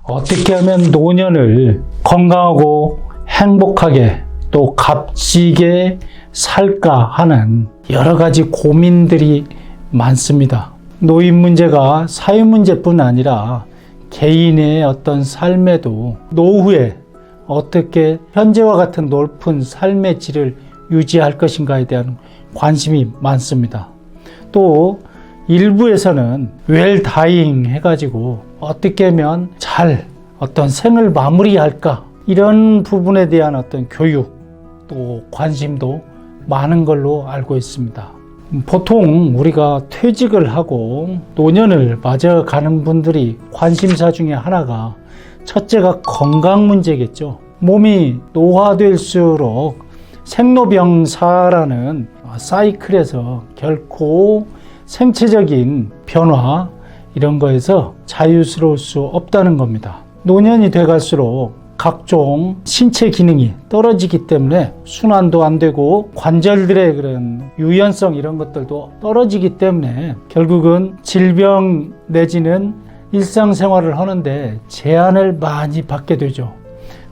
어떻게 하면 노년을 건강하고 행복하게 또 값지게 살까 하는 여러 가지 고민들이 많습니다. 노인 문제가 사회 문제뿐 아니라 개인의 어떤 삶에도 노후에 어떻게 현재와 같은 높은 삶의 질을 유지할 것인가에 대한 관심이 많습니다. 또 일부에서는 웰다잉 해가지고 어떻게 하면 잘 어떤 생을 마무리할까 이런 부분에 대한 어떤 교육 또 관심도 많은 걸로 알고 있습니다. 보통 우리가 퇴직을 하고 노년을 맞아가는 분들이 관심사 중에 하나가 첫째가 건강 문제겠죠. 몸이 노화될수록 생로병사라는 사이클에서 결코 생체적인 변화 이런 거에서 자유스러울 수 없다는 겁니다. 노년이 돼갈수록 각종 신체 기능이 떨어지기 때문에 순환도 안 되고 관절들의 그런 유연성 이런 것들도 떨어지기 때문에 결국은 질병 내지는 일상생활을 하는데 제한을 많이 받게 되죠.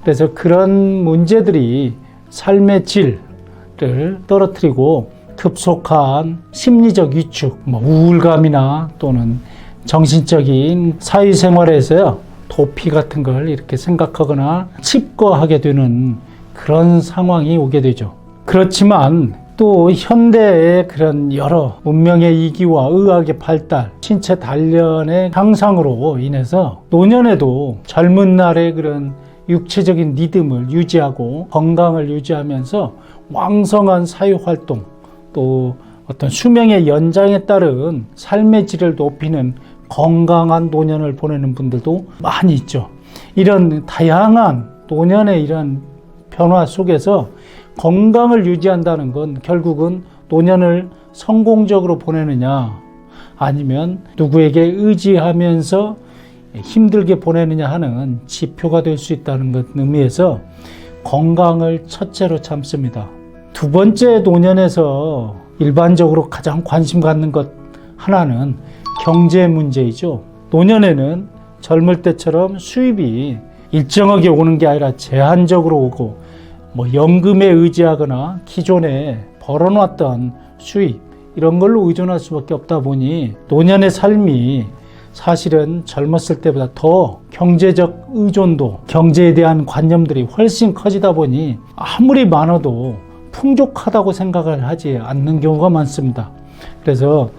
그래서 그런 문제들이 삶의 질을 떨어뜨리고 급속한 심리적 위축, 우울감이나 또는 정신적인 사회생활에서요 도피 같은 걸 이렇게 생각하거나 칩거하게 되는 그런 상황이 오게 되죠. 그렇지만 또 현대의 그런 여러 문명의 이기와 의학의 발달, 신체 단련의 향상으로 인해서 노년에도 젊은 날의 그런 육체적인 리듬을 유지하고 건강을 유지하면서 왕성한 사회활동 또 어떤 수명의 연장에 따른 삶의 질을 높이는 건강한 노년을 보내는 분들도 많이 있죠. 이런 다양한 노년의 이런 변화 속에서 건강을 유지한다는 건 결국은 노년을 성공적으로 보내느냐 아니면 누구에게 의지하면서 힘들게 보내느냐 하는 지표가 될 수 있다는 것 의미에서 건강을 첫째로 참습니다. 두 번째 노년에서 일반적으로 가장 관심 갖는 것 하나는 경제 문제이죠. 노년에는 젊을 때처럼 수입이 일정하게 오는 게 아니라 제한적으로 오고 연금에 의지하거나 기존에 벌어놨던 수입 이런 걸로 의존할 수밖에 없다 보니 노년의 삶이 사실은 젊었을 때보다 더 경제적 의존도, 경제에 대한 관념들이 훨씬 커지다 보니 아무리 많아도 풍족하다고 생각을 하지 않는 경우가 많습니다. 그래서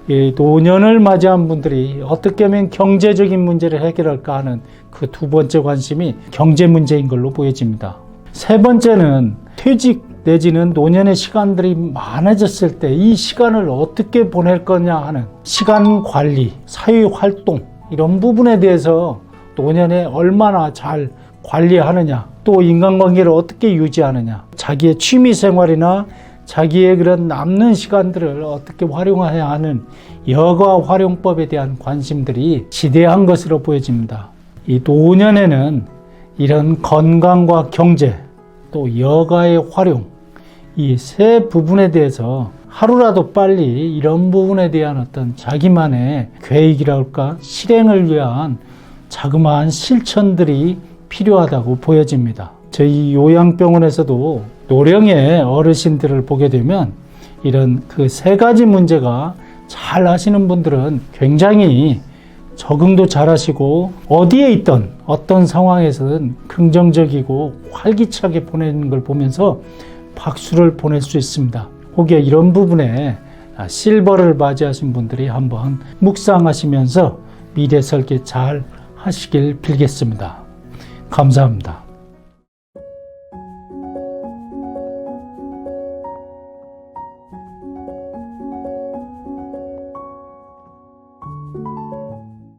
이 노년을 맞이한 분들이 어떻게 하면 경제적인 문제를 해결할까 하는 그 두 번째 관심이 경제 문제인 걸로 보여집니다. 세 번째는 퇴직 내지는 노년의 시간들이 많아졌을 때 이 시간을 어떻게 보낼 거냐 하는 시간 관리, 사회 활동 이런 부분에 대해서 노년에 얼마나 잘 관리하느냐 또 인간관계를 어떻게 유지하느냐 자기의 취미 생활이나 자기의 그런 남는 시간들을 어떻게 활용해야 하는 여가 활용법에 대한 관심들이 지대한 것으로 보여집니다. 이 노년에는 이런 건강과 경제 또 여가의 활용 이 세 부분에 대해서 하루라도 빨리 이런 부분에 대한 어떤 자기만의 계획이라 할까 실행을 위한 자그마한 실천들이 필요하다고 보여집니다. 저희 요양병원에서도 노령의 어르신들을 보게 되면 이런 그 세 가지 문제가 잘 하시는 분들은 굉장히 적응도 잘 하시고 어디에 있든 어떤 상황에서든 긍정적이고 활기차게 보내는 걸 보면서 박수를 보낼 수 있습니다. 혹여 이런 부분에 실버를 맞이하신 분들이 한번 묵상하시면서 미래 설계 잘 하시길 빌겠습니다. 감사합니다.